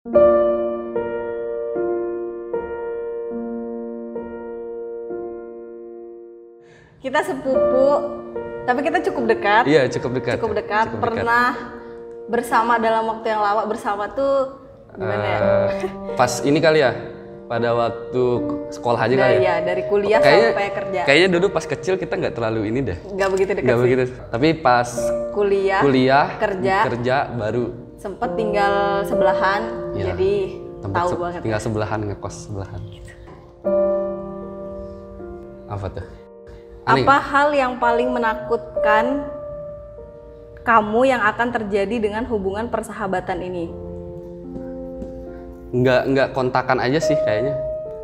Kita sepupu, tapi kita cukup dekat. Iya, cukup dekat. Cukup dekat. Pernah bersama dalam waktu yang lama. Bersama tuh gimana ya? Pas ini kali ya, pada waktu sekolah aja kali ya? Iya, dari kuliah sampai kerja. Kayaknya dulu pas kecil kita nggak terlalu ini deh. Nggak begitu dekat Nggak sih. begitu. Tapi pas kuliah kerja baru. Sempet tinggal sebelahan, Ya, jadi tahu banget. Tinggal sebelahan, ngekos sebelahan. Apa tuh? Aneh. Apa hal yang paling menakutkan kamu yang akan terjadi dengan hubungan persahabatan ini? Nggak kontakan aja sih kayaknya.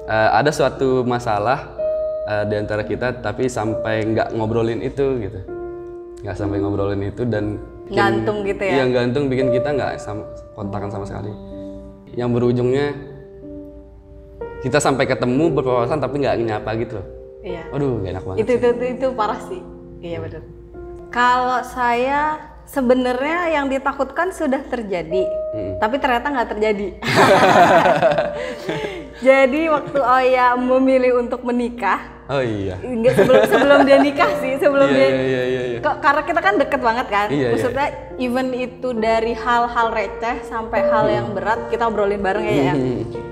Ada suatu masalah di antara kita, tapi sampai nggak ngobrolin itu gitu. Nggak sampai ngobrolin itu dan Gantung gitu ya? Iya, gantung, bikin kita nggak kontakan sama sekali. Yang berujungnya kita sampai ketemu berpapasan tapi nggak nyapa gitu loh. Iya. Waduh, gak enak banget. Itu parah sih. Iya betul. Kalau saya sebenarnya yang ditakutkan sudah terjadi, tapi ternyata nggak terjadi. Jadi waktu Oya memilih untuk menikah, Oh iya. enggak sebelum dia nikah sih, sebelum dia. Iya. Karena kita kan deket banget kan. Iya, Maksudnya even itu dari hal-hal receh sampai hal yang berat kita obrolin bareng ya.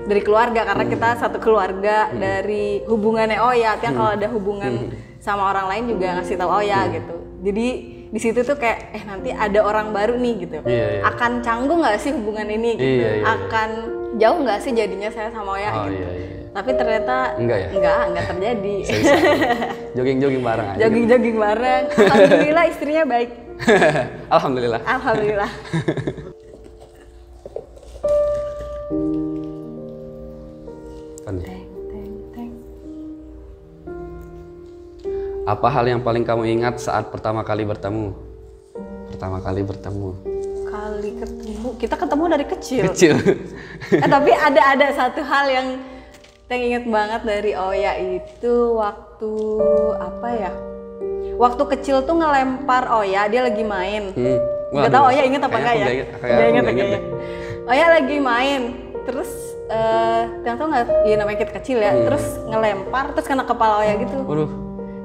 Dari keluarga karena kita satu keluarga, dari hubungannya Oya, artinya kalau ada hubungan sama orang lain juga ngasih tahu Oya gitu. Jadi di situ tuh kayak nanti ada orang baru nih gitu. Iya. Akan canggung nggak sih hubungan ini gitu? Iya. Akan jauh nggak sih jadinya saya sama Oya Oh gitu. iya. Tapi ternyata Enggak ya? enggak terjadi. Jogging-jogging bareng aja. Jogging-jogging bareng. Alhamdulillah istrinya baik. Alhamdulillah. Alhamdulillah. Teng. Apa hal yang paling kamu ingat saat pertama kali bertemu? Kali ketemu, kita ketemu dari kecil. Tapi ada satu hal yang inget banget dari Oya itu waktu apa ya? Waktu kecil tuh ngelempar Oya, dia lagi main. Gak tau Oya inget apa enggak ya? Gak inget. Oya lagi main, terus ternyata nggak, ya namanya kita kecil ya. Terus ngelempar, terus kena kepala Oya gitu. Waduh,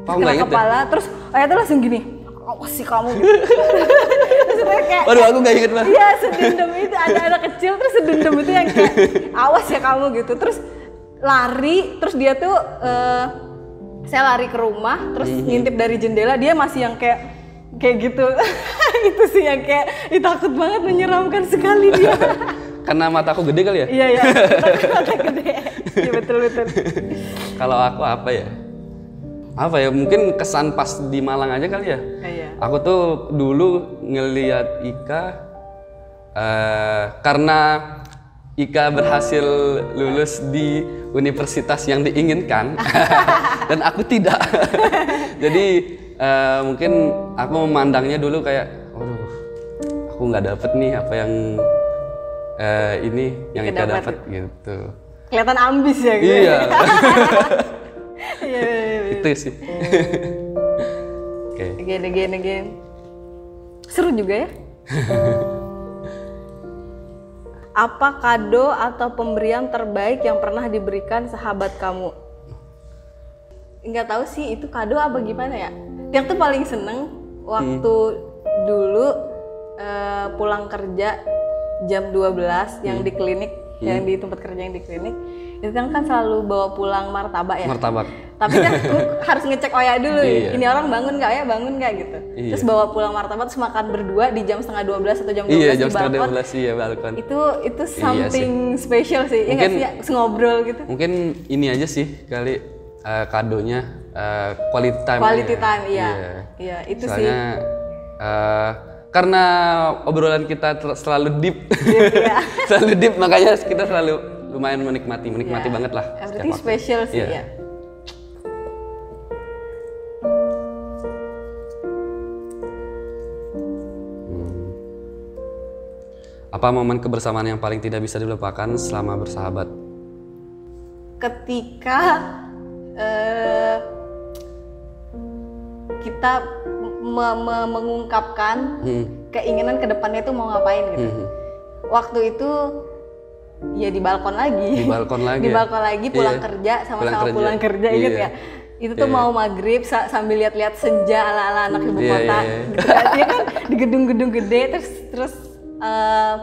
Kena kepala, terus Oya tuh langsung gini, awas sih kamu gitu. Terus kayak, waduh, aku nggak inget banget. iya sedendam itu, ada anak kecil terus sedendam itu yang kayak awas ya kamu gitu. Terus lari, terus dia tuh saya lari ke rumah, terus ngintip dari jendela, dia masih yang kayak gitu. Itu sih yang kayak takut banget, menyeramkan sekali dia. Karena mataku gede kali ya? Iya, mata gede. Iya betul. Kalau aku apa ya? Mungkin kesan pas di Malang aja kali ya. Iya. Aku tuh dulu ngelihat Ika karena Ika berhasil lulus di universitas yang diinginkan dan aku tidak. Jadi mungkin aku memandangnya dulu kayak, waduh, aku nggak dapet nih apa yang ini yang Ika dapat gitu. Kelihatan ambis ya gitu. Iya. Iya. Itu sih. Oke. Again. Seru juga ya. Apa kado atau pemberian terbaik yang pernah diberikan sahabat kamu? Nggak tahu sih itu kado apa gimana ya. Yang tuh paling seneng waktu dulu pulang kerja jam 12 yang di klinik, yang di tempat kerja yang di klinik. Itu kan selalu bawa pulang martabak ya. Martabak. Tapi kan harus ngecek Oya dulu, Iya. ini orang bangun nggak ya, bangun nggak gitu. Iya. Terus bawa pulang martabak, terus makan berdua di jam setengah 12 atau jam 12 Iya, di jam setengah balkon. 12 iya balkon. Itu something special sih, ya nggak sih, ngobrol gitu. Mungkin ini aja sih kali kadonya quality time. Quality aja. time, iya itu sih. Soalnya karena obrolan kita selalu deep, Iya. selalu deep, makanya kita selalu lumayan menikmati Iya. banget lah. Everything special sih Iya. ya. Apa momen kebersamaan yang paling tidak bisa dilupakan selama bersahabat? Ketika kita mengungkapkan keinginan ke depannya itu mau ngapain gitu. Waktu itu ya di balkon lagi. Di balkon lagi. Di balkon lagi pulang Iya. kerja sama-sama pulang kerja Iya. inget ya. Itu tuh mau maghrib sambil lihat-lihat senja ala-ala anak ibu Iya, kota. iya. Gitu kan. Dia kan di gedung-gedung gede terus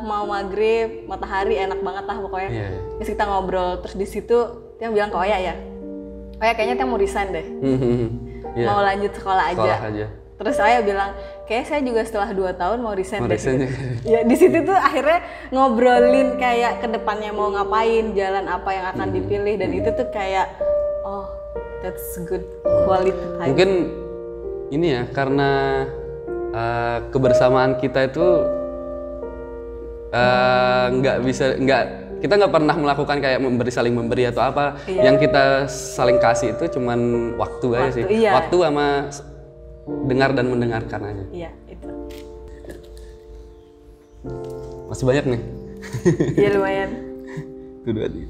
mau maghrib, matahari enak banget lah pokoknya. Iya. Terus kita ngobrol, terus di situ Tiang bilang ke Oya ya, Oya kayaknya Tiang mau resign deh, Iya. mau lanjut sekolah aja. Sekolah aja. Terus Oya bilang, kayak saya juga setelah 2 tahun mau resign Mau deh. resign gitu. Ya di situ tuh akhirnya ngobrolin kayak kedepannya mau ngapain, jalan apa yang akan dipilih, dan itu tuh kayak oh that's good quality time. Mungkin ini ya karena kebersamaan kita itu kita nggak pernah melakukan kayak saling memberi atau apa. Iya. Yang kita saling kasih itu cuman waktu aja sih. Iya. Waktu sama dengar dan mendengarkan aja. Iya itu. Masih banyak nih. Iya lumayan. Itu dua nih.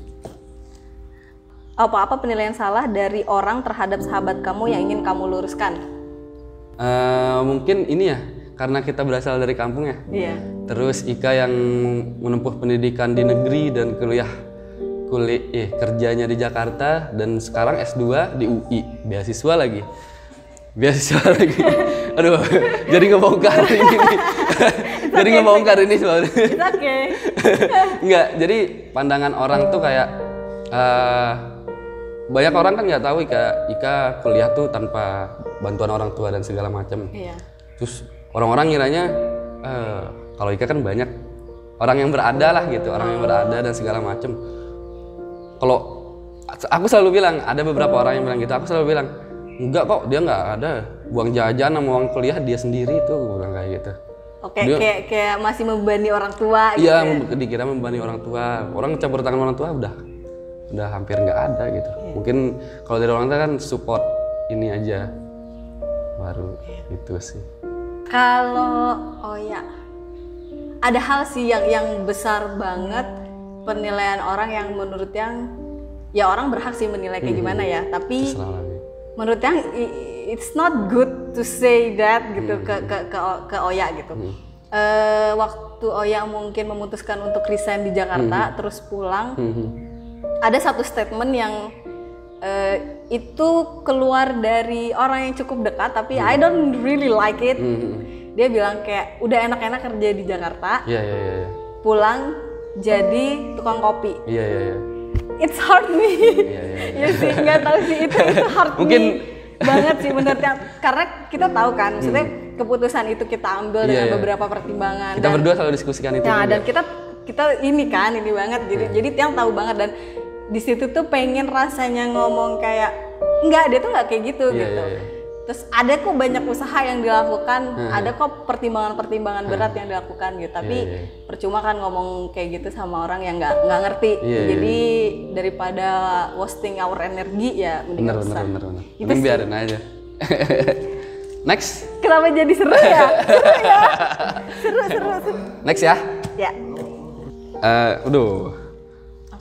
Apa-apa penilaian salah dari orang terhadap sahabat kamu yang ingin kamu luruskan? Mungkin ini ya karena kita berasal dari kampung ya. Iya. Terus Ika yang menempuh pendidikan di negeri dan kerjanya di Jakarta dan sekarang S2 di UI, beasiswa lagi. Aduh, jadi ngebongkar ini. Jadi ngebongkar ini sebenarnya. Oke. Enggak, jadi pandangan orang tuh kayak banyak orang kan nggak tahu Ika kuliah tuh tanpa bantuan orang tua dan segala macam. Iya. Terus orang-orang ngiranya kalau Ika kan banyak orang yang berada lah gitu, orang yang berada dan segala macem. Kalau aku selalu bilang, ada beberapa orang yang bilang gitu, aku selalu bilang enggak kok, dia nggak ada uang jajan sama uang kuliah dia sendiri tuh, aku bilang kayak gitu. Oke, kayak masih membebani orang tua gitu. Iya, Ya? dikira membebani orang tua. Orang campur tangan orang tua udah hampir nggak ada gitu. Mungkin kalau dari orang tua kan support ini aja baru itu sih. Kalau Oya, ada hal sih yang besar banget penilaian orang yang menurut yang ya orang berhak sih menilai kayak gimana ya, tapi Terserah lagi. menurut yang it's not good to say that gitu ke Oya gitu. Waktu Oya mungkin memutuskan untuk resign di Jakarta terus pulang, ada satu statement yang itu keluar dari orang yang cukup dekat tapi I don't really like it. Dia bilang kayak udah enak-enak kerja di Jakarta, Iya. pulang jadi tukang kopi. Iya. It's hard me. Ya sih, nggak tahu sih itu hard Mungkin me banget sih menurutnya, karena kita tahu kan, maksudnya keputusan itu kita ambil dengan beberapa pertimbangan. Kita berdua selalu diskusikan itu. Nah, juga. dan kita ini kan ini banget, jadi Tiang tahu banget, dan di situ tuh pengen rasanya ngomong kayak enggak, dia tuh nggak kayak gitu gitu. Terus ada kok banyak usaha yang dilakukan, ada kok pertimbangan-pertimbangan berat yang dilakukan gitu. Tapi percuma kan ngomong kayak gitu sama orang yang nggak ngerti. Jadi daripada wasting our energi ya mending Bener. Itu Mending biarin aja. Next. Kenapa jadi seru ya? Seru. Next ya. Ya.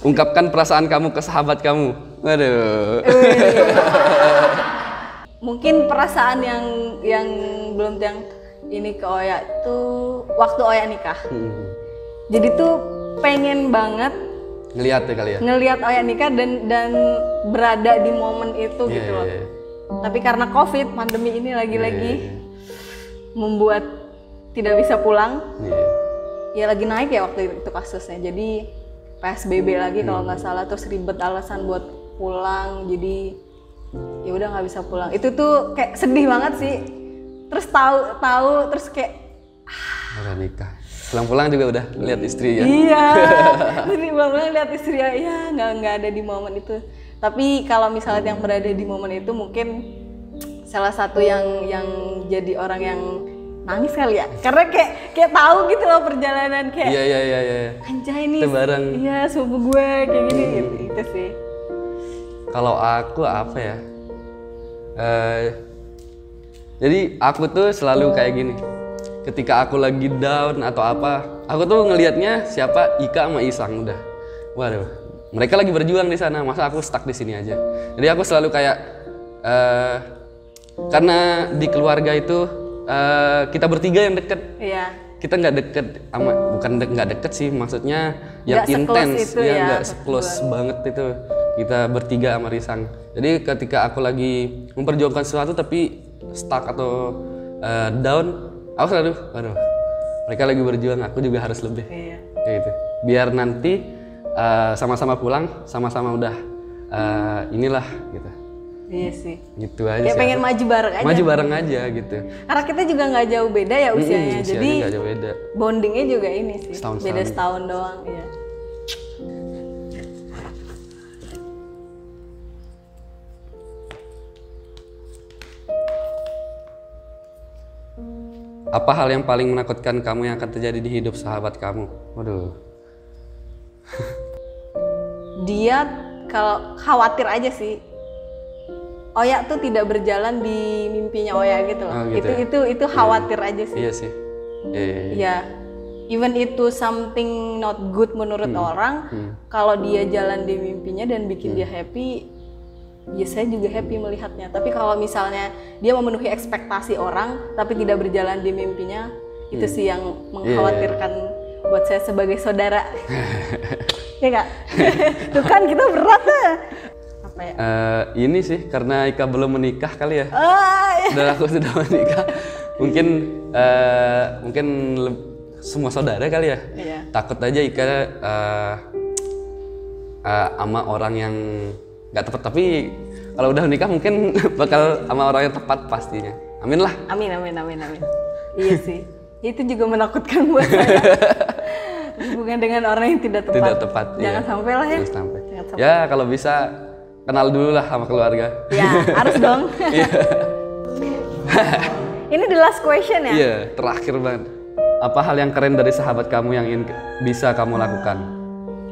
Ungkapkan perasaan kamu ke sahabat kamu. Waduh. Mungkin perasaan yang belum yang ini ke Oya tuh waktu Oya nikah. Jadi tuh pengen banget Ngeliat ya kali ya. ngelihat Oya nikah dan berada di momen itu gitu loh. Tapi karena COVID, pandemi ini lagi-lagi membuat tidak bisa pulang. Ya lagi naik ya waktu itu kasusnya. Jadi PSBB lagi kalau nggak salah, terus ribet alasan buat pulang. Jadi ya udah nggak bisa pulang. Itu tuh kayak sedih banget sih. Terus tahu terus kayak Udah nikah. Pulang-pulang juga udah lihat istri ya. iya. Jadi pulang-pulang lihat istri ya nggak ada di momen itu. Tapi kalau misalnya yang berada di momen itu mungkin salah satu yang jadi orang yang nangis kali ya. Karena kayak tahu gitu loh perjalanan kayak. Iya. Anjay nih. Kita bareng. Iya, sepupu gue kayak gini gitu. Itu sih. Kalau aku apa ya? Jadi aku tuh selalu kayak gini. Ketika aku lagi down atau apa, aku tuh ngelihatnya siapa Ika sama Isang udah. Waduh, mereka lagi berjuang di sana. Masa aku stuck di sini aja? Jadi aku selalu kayak karena di keluarga itu kita bertiga yang deket. Iya. kita nggak deket sama, bukan nggak deket sih, maksudnya yang Nggak se-close intens itu ya, ya, nggak close banget itu kita bertiga sama Risang. Jadi ketika aku lagi memperjuangkan sesuatu tapi stuck atau down, aku selalu, aduh, mereka lagi berjuang, aku juga harus lebih. Iya. Kayak gitu. Biar nanti sama-sama pulang, sama-sama udah inilah gitu. Iya sih. Gitu aja Kayak sih. pengen maju bareng aja. Maju bareng aja gitu. Karena kita juga nggak jauh beda ya usianya, jadi nggak jauh beda. bondingnya juga ini sih. Setahun beda sekali. setahun doang. Iya. Apa hal yang paling menakutkan kamu yang akan terjadi di hidup sahabat kamu? Waduh. Dia kalau khawatir aja sih. Oya tuh tidak berjalan di mimpinya Oya gitu loh. Oh, gitu Itu khawatir aja sih. Iya sih. Iya. Iya. Even itu something not good menurut orang, kalau dia jalan di mimpinya dan bikin dia happy, ya saya juga happy melihatnya. Tapi kalau misalnya dia memenuhi ekspektasi orang tapi tidak berjalan di mimpinya, itu sih yang mengkhawatirkan buat saya sebagai saudara. Ya nggak? Tuh kan kita berat ya. Apa ya? Ini sih karena Ika belum menikah kali ya. Iya. Dan aku sudah menikah. Mungkin semua saudara kali ya. Iya. Takut aja Ika sama orang yang nggak tepat, tapi kalau udah menikah mungkin bakal sama orang yang tepat pastinya. Amin lah. Amin. Iya sih. Itu juga menakutkan buat saya. Hubungan dengan orang yang tidak tepat. Tidak tepat. Jangan iya. sampai lah ya. Jangan sampai. Jangan sampai. Ya kalau bisa kenal dulu lah sama keluarga. Ya, harus dong. Iya. Ini the last question ya? Iya, terakhir banget. Apa hal yang keren dari sahabat kamu yang ingin bisa kamu lakukan?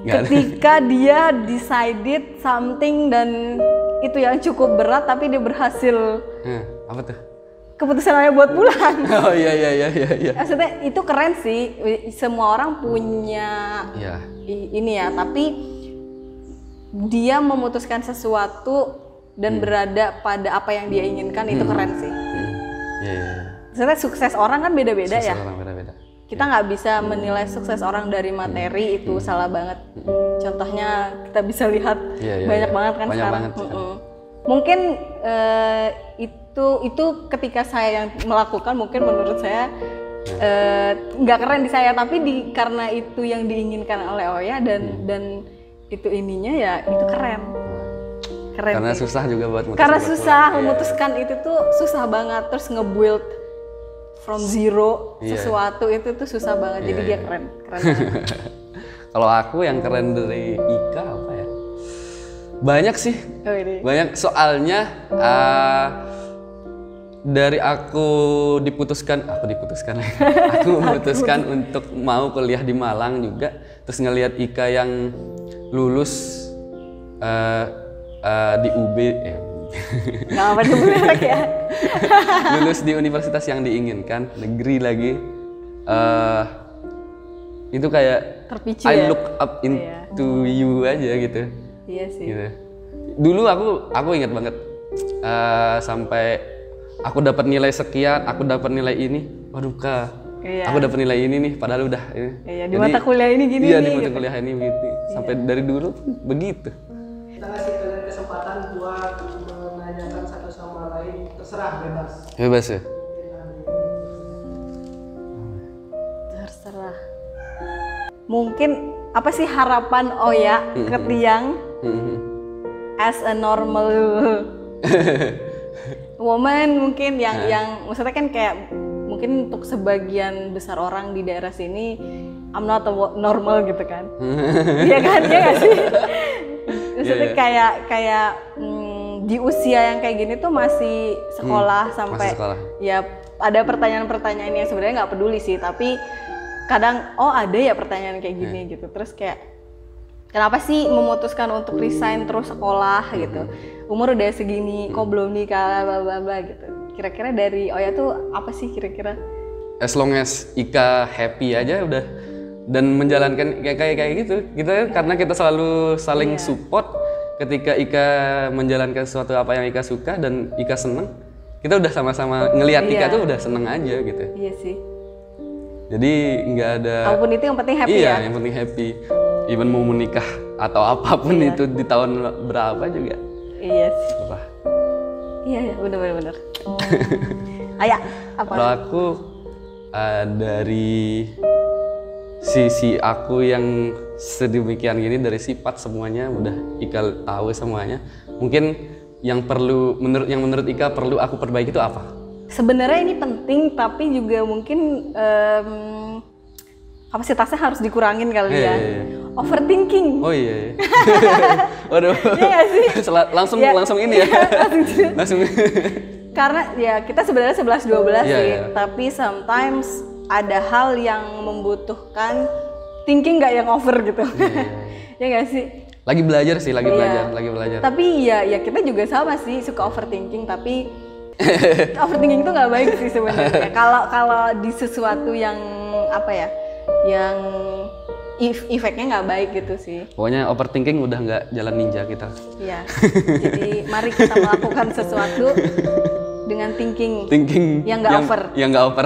Nggak ada. Ketika dia decided something dan itu yang cukup berat tapi dia berhasil, Apa tuh? keputusannya buat pulang. Oh iya. Maksudnya itu keren sih. Semua orang punya Iya. ini ya, tapi dia memutuskan sesuatu dan berada pada apa yang dia inginkan, itu keren sih. Iya. Maksudnya sukses orang kan beda-beda ya. Orang beda-beda. Kita nggak bisa menilai sukses orang dari materi, itu salah banget. Contohnya kita bisa lihat banyak banget kan Banyak sekarang. banget sekarang. Mungkin itu ketika saya yang melakukan, mungkin menurut saya nggak keren di saya, tapi karena itu yang diinginkan oleh Oya dan itu ininya ya itu keren. Karena sih. susah juga buat mutusin. Karena buat susah pulang. memutuskan itu tuh susah banget, terus nge-build from zero sesuatu itu tuh susah banget. Jadi dia keren banget. Kalau aku yang keren dari Ika apa ya? Banyak sih. Oh, ini. Banyak, soalnya dari aku memutuskan untuk mau kuliah di Malang juga, terus ngelihat Ika yang lulus di UB Nggak apa merek ya. lulus di universitas yang diinginkan, negeri lagi, itu kayak Terpicu I ya? look up into you aja gitu. Iya sih. Gitu. Dulu aku ingat banget sampai aku dapat nilai sekian, aku dapat nilai ini, waduh Kak, aku dapat nilai ini nih, padahal udah ini. Iya, di mata kuliah ini gini iya, nih. di mata Gitu. kuliah ini begitu. Sampai dari dulu begitu. Kita kasih kalian kesempatan buat menanyakan satu sama lain, terserah bebas. Bebas ya. Terserah. Mungkin apa sih harapan Oya ke Tiang as a normal woman, mungkin yang maksudnya kan kayak mungkin untuk sebagian besar orang di daerah sini I'm not a normal gitu kan. Iya kan, iya nggak sih? Maksudnya kayak di usia yang kayak gini tuh masih sekolah sampai masih sekolah. Ya ada pertanyaan-pertanyaan yang sebenarnya nggak peduli sih, tapi kadang ada ya pertanyaan kayak gini gitu. Terus kayak kenapa sih memutuskan untuk resign terus sekolah gitu? Umur udah segini kok belum nikah bla bla bla gitu. Kira-kira dari Oya tuh apa sih kira-kira? As long as Ika happy aja udah, dan menjalankan kayak gitu. Kita karena kita selalu saling support. Ketika Ika menjalankan sesuatu apa yang Ika suka dan Ika seneng, kita udah sama-sama ngelihat Ika tuh udah seneng aja gitu. Iya sih. Jadi nggak ada. Apapun itu yang penting happy Iya, ya. yang penting happy. Even mau menikah atau apapun itu di tahun berapa juga. Iya sih. Apa? Iya, bener. Ayah, apa? Kalau aku dari sisi aku yang sedemikian gini, dari sifat semuanya udah Ika tahu semuanya. Mungkin yang menurut Ika perlu aku perbaiki itu apa? Sebenarnya ini penting, tapi juga mungkin kapasitasnya harus dikurangin kali ya. Overthinking. Oh iya. Waduh. Iya nggak sih? Langsung ini ya. Langsung. Karena ya kita sebenarnya 11-12 sih, Iya. tapi sometimes ada hal yang membutuhkan thinking nggak yang over gitu. Ya nggak sih? Lagi belajar sih, lagi Iya. belajar. Tapi ya kita juga sama sih suka overthinking, tapi overthinking itu nggak baik sih sebenarnya. Kalau di sesuatu yang apa ya, yang efeknya nggak baik gitu sih. Pokoknya overthinking udah nggak jalan ninja kita. Iya. Jadi mari kita melakukan sesuatu dengan thinking Thinking yang nggak over. Yang nggak over.